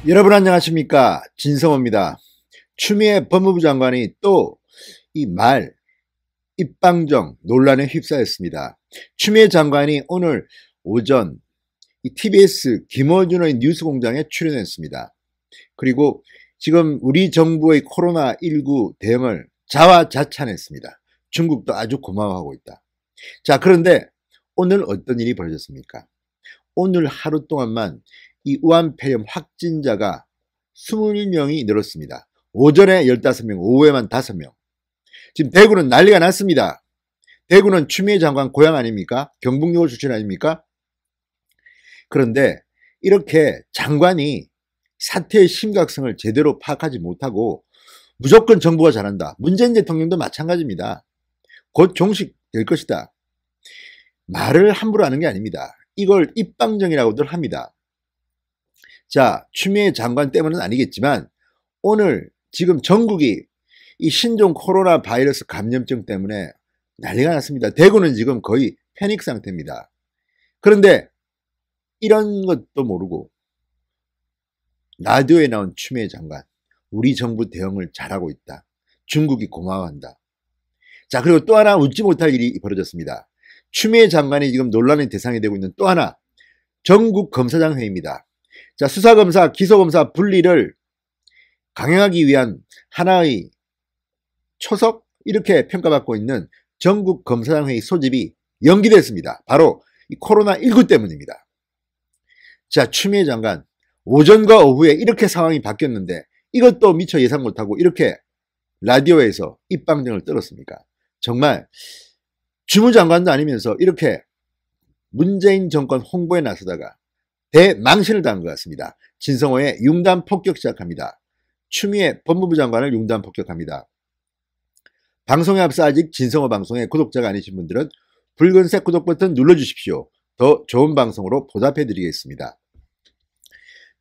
여러분 안녕하십니까, 진성호입니다. 추미애 법무부 장관이 또 이 입방정 논란에 휩싸였습니다. 추미애 장관이 오늘 오전 이 TBS 김어준의 뉴스공장에 출연했습니다. 그리고 지금 우리 정부의 코로나19 대응을 자화자찬했습니다. 중국도 아주 고마워하고 있다. 자, 그런데 오늘 어떤 일이 벌어졌습니까? 오늘 하루 동안만 이 우한폐렴 확진자가 20명이 늘었습니다. 오전에 15명, 오후에만 5명. 지금 대구는 난리가 났습니다. 대구는 추미애 장관 고향 아닙니까? 경북여고 출신 아닙니까? 그런데 이렇게 장관이 사태의 심각성을 제대로 파악하지 못하고 무조건 정부가 잘한다. 문재인 대통령도 마찬가지입니다. 곧 종식될 것이다. 말을 함부로 하는 게 아닙니다. 이걸 입방정이라고들 합니다. 자, 추미애 장관 때문은 아니겠지만 오늘 지금 전국이 이 신종 코로나 바이러스 감염증 때문에 난리가 났습니다. 대구는 지금 거의 패닉 상태입니다. 그런데 이런 것도 모르고 라디오에 나온 추미애 장관, 우리 정부 대응을 잘하고 있다. 중국이 고마워한다. 자, 그리고 또 하나 웃지 못할 일이 벌어졌습니다. 추미애 장관이 지금 논란의 대상이 되고 있는 또 하나, 전국 검사장 회의입니다. 자, 수사검사, 기소검사 분리를 강행하기 위한 하나의 초석? 이렇게 평가받고 있는 전국 검사장 회의 소집이 연기됐습니다. 바로 이 코로나19 때문입니다. 자, 추미애 장관, 오전과 오후에 이렇게 상황이 바뀌었는데 이것도 미처 예상 못하고 이렇게 라디오에서 입방정을 떨었습니까? 정말 주무장관도 아니면서 이렇게 문재인 정권 홍보에 나서다가 대망신을 당한 것 같습니다. 진성호의 융단 폭격 시작합니다. 추미애 법무부 장관을 융단 폭격합니다. 방송에 앞서 아직 진성호 방송의 구독자가 아니신 분들은 붉은색 구독 버튼 눌러주십시오. 더 좋은 방송으로 보답해드리겠습니다.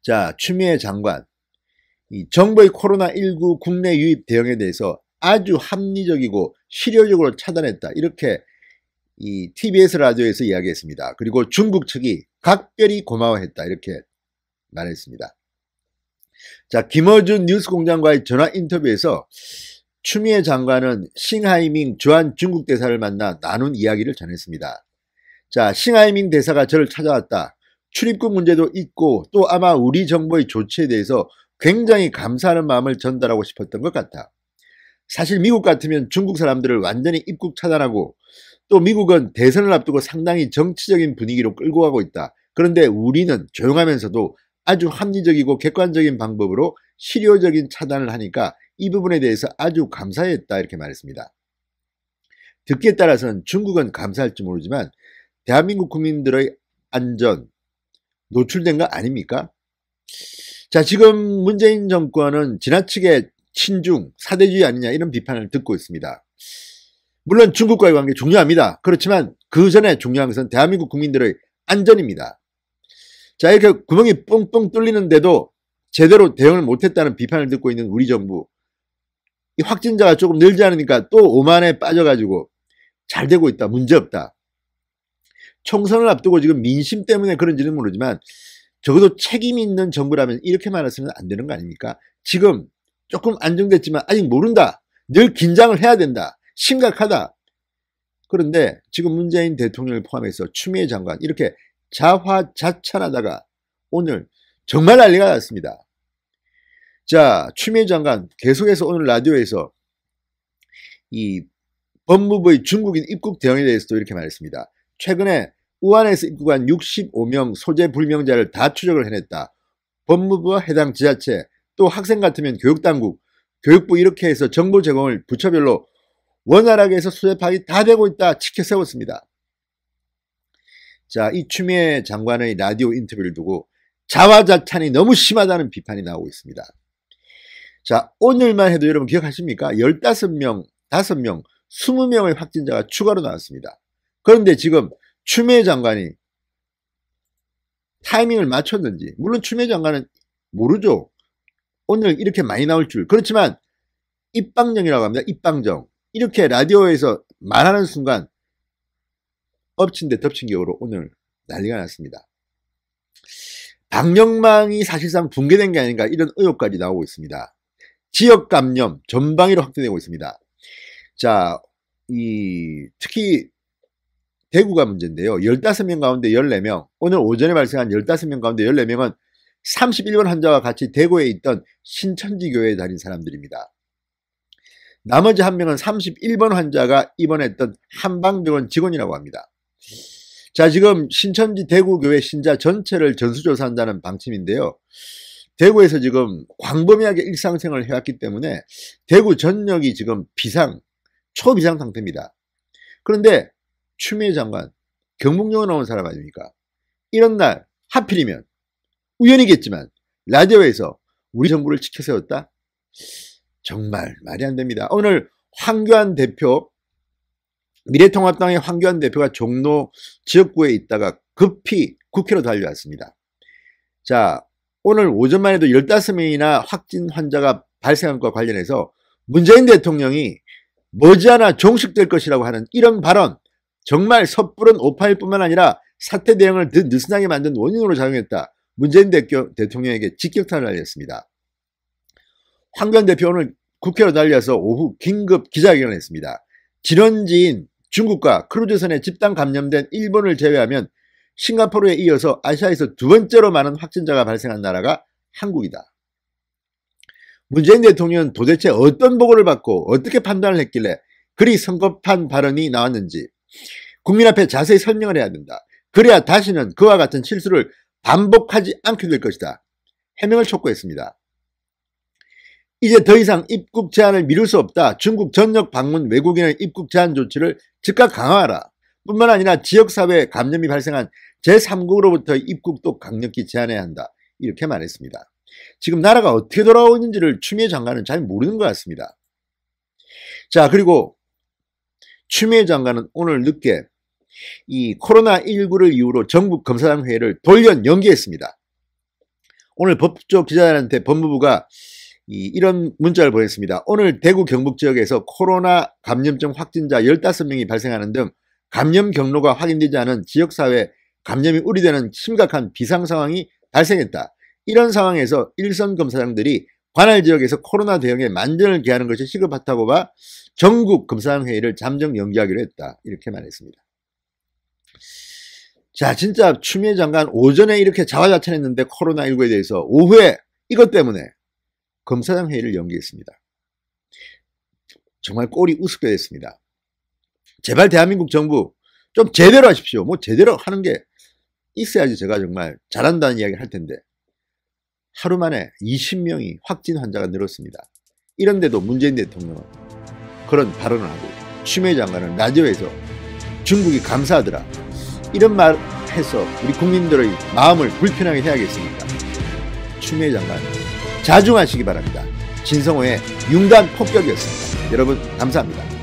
자, 추미애 장관, 이 정부의 코로나19 국내 유입 대응에 대해서 아주 합리적이고 실효적으로 차단했다. 이렇게 이 TBS 라디오에서 이야기했습니다. 그리고 중국 측이 각별히 고마워했다. 이렇게 말했습니다. 자, 김어준 뉴스공장과의 전화 인터뷰에서 추미애 장관은 싱하이밍 주한 중국 대사를 만나 나눈 이야기를 전했습니다. 자, 싱하이밍 대사가 저를 찾아왔다. 출입국 문제도 있고 또 아마 우리 정부의 조치에 대해서 굉장히 감사하는 마음을 전달하고 싶었던 것 같다. 사실 미국 같으면 중국 사람들을 완전히 입국 차단하고 또 미국은 대선을 앞두고 상당히 정치적인 분위기로 끌고 가고 있다. 그런데 우리는 조용하면서도 아주 합리적이고 객관적인 방법으로 실효적인 차단을 하니까 이 부분에 대해서 아주 감사했다. 이렇게 말했습니다. 듣기에 따라서는 중국은 감사할지 모르지만 대한민국 국민들의 안전 노출된 거 아닙니까? 자, 지금 문재인 정권은 지나치게 친중, 사대주의 아니냐 이런 비판을 듣고 있습니다. 물론 중국과의 관계 중요합니다. 그렇지만 그 전에 중요한 것은 대한민국 국민들의 안전입니다. 자, 이렇게 구멍이 뻥뻥 뚫리는데도 제대로 대응을 못했다는 비판을 듣고 있는 우리 정부, 이 확진자가 조금 늘지 않으니까 또 오만에 빠져가지고 잘 되고 있다, 문제없다. 총선을 앞두고 지금 민심 때문에 그런지는 모르지만 적어도 책임 있는 정부라면 이렇게 말했으면 안 되는 거 아닙니까? 지금 조금 안정됐지만 아직 모른다. 늘 긴장을 해야 된다. 심각하다. 그런데 지금 문재인 대통령을 포함해서 추미애 장관 이렇게 자화자찬하다가 오늘 정말 난리가 났습니다. 자, 추미애 장관 계속해서 오늘 라디오에서 이 법무부의 중국인 입국 대응에 대해서도 이렇게 말했습니다. 최근에 우한에서 입국한 65명 소재 불명자를 다 추적을 해냈다. 법무부와 해당 지자체 또 학생 같으면 교육당국, 교육부 이렇게 해서 정보 제공을 부처별로 원활하게 해서 소재 파악이 다 되고 있다. 치켜 세웠습니다. 자, 이 추미애 장관의 라디오 인터뷰를 두고 자화자찬이 너무 심하다는 비판이 나오고 있습니다. 자, 오늘만 해도 여러분 기억하십니까? 15명, 5명, 20명의 확진자가 추가로 나왔습니다. 그런데 지금 추미애 장관이 타이밍을 맞췄는지, 물론 추미애 장관은 모르죠. 오늘 이렇게 많이 나올 줄. 그렇지만 입방정이라고 합니다. 입방정. 이렇게 라디오에서 말하는 순간 엎친 데 덮친 격으로 오늘 난리가 났습니다. 방역망이 사실상 붕괴된 게 아닌가 이런 의혹까지 나오고 있습니다. 지역 감염 전방위로 확대되고 있습니다. 자, 특히 대구가 문제인데요. 15명 가운데 14명, 오늘 오전에 발생한 15명 가운데 14명은 31번 환자와 같이 대구에 있던 신천지 교회에 다닌 사람들입니다. 나머지 한 명은 31번 환자가 입원했던 한방병원 직원이라고 합니다. 자, 지금 신천지 대구교회 신자 전체를 전수조사한다는 방침인데요. 대구에서 지금 광범위하게 일상생활을 해왔기 때문에 대구 전역이 지금 초비상 상태입니다. 그런데 추미애 장관, 경북여고 나온 사람 아닙니까? 이런 날 하필이면 우연이겠지만 라디오에서 우리 정부를 지켜 세웠다? 정말 말이 안 됩니다. 오늘 황교안 대표, 미래통합당의 황교안 대표가 종로 지역구에 있다가 급히 국회로 달려왔습니다. 자, 오늘 오전만 해도 15명이나 확진 환자가 발생한 것과 관련해서 문재인 대통령이 머지않아 종식될 것이라고 하는 이런 발언, 정말 섣부른 오파일뿐만 아니라 사태 대응을 더 느슨하게 만든 원인으로 작용했다. 문재인 대통령에게 직격탄을 날렸습니다. 황교안 대표 오늘 국회로 달려서 오후 긴급 기자회견을 했습니다. 진원지인 중국과 크루즈선에 집단 감염된 일본을 제외하면 싱가포르에 이어서 아시아에서 두 번째로 많은 확진자가 발생한 나라가 한국이다. 문재인 대통령은 도대체 어떤 보고를 받고 어떻게 판단을 했길래 그리 성급한 발언이 나왔는지 국민 앞에 자세히 설명을 해야 된다. 그래야 다시는 그와 같은 실수를 반복하지 않게 될 것이다. 해명을 촉구했습니다. 이제 더 이상 입국 제한을 미룰 수 없다. 중국 전역 방문 외국인의 입국 제한 조치를 즉각 강화하라. 뿐만 아니라 지역사회에 감염이 발생한 제3국으로부터 입국도 강력히 제한해야 한다. 이렇게 말했습니다. 지금 나라가 어떻게 돌아오고 있는지를 추미애 장관은 잘 모르는 것 같습니다. 자, 그리고 추미애 장관은 오늘 늦게 이 코로나19를 이유로 전국 검사장 회의를 돌연 연기했습니다. 오늘 법조 기자들한테 법무부가 이런 문자를 보냈습니다. 오늘 대구 경북 지역에서 코로나 감염증 확진자 15명이 발생하는 등 감염 경로가 확인되지 않은 지역사회 감염이 우려되는 심각한 비상 상황이 발생했다. 이런 상황에서 일선 검사장들이 관할 지역에서 코로나 대응에 만전을 기하는 것이 시급하다고 봐 전국 검사장 회의를 잠정 연기하기로 했다. 이렇게 말했습니다. 자, 진짜 추미애 장관 오전에 이렇게 자화자찬했는데 코로나19에 대해서 오후에 이것 때문에 검사장 회의를 연기했습니다. 정말 꼴이 우습게 됐습니다. 제발 대한민국 정부 좀 제대로 하십시오. 뭐 제대로 하는 게 있어야지 제가 정말 잘한다는 이야기를 할 텐데 하루 만에 20명이 확진 환자가 늘었습니다. 이런데도 문재인 대통령은 그런 발언을 하고 추미애 장관은 라디오에서 중국이 감사하더라. 이런 말 해서 우리 국민들의 마음을 불편하게 해야겠습니까? 추미애 장관 자중하시기 바랍니다. 진성호의 융단 폭격이었습니다. 여러분 감사합니다.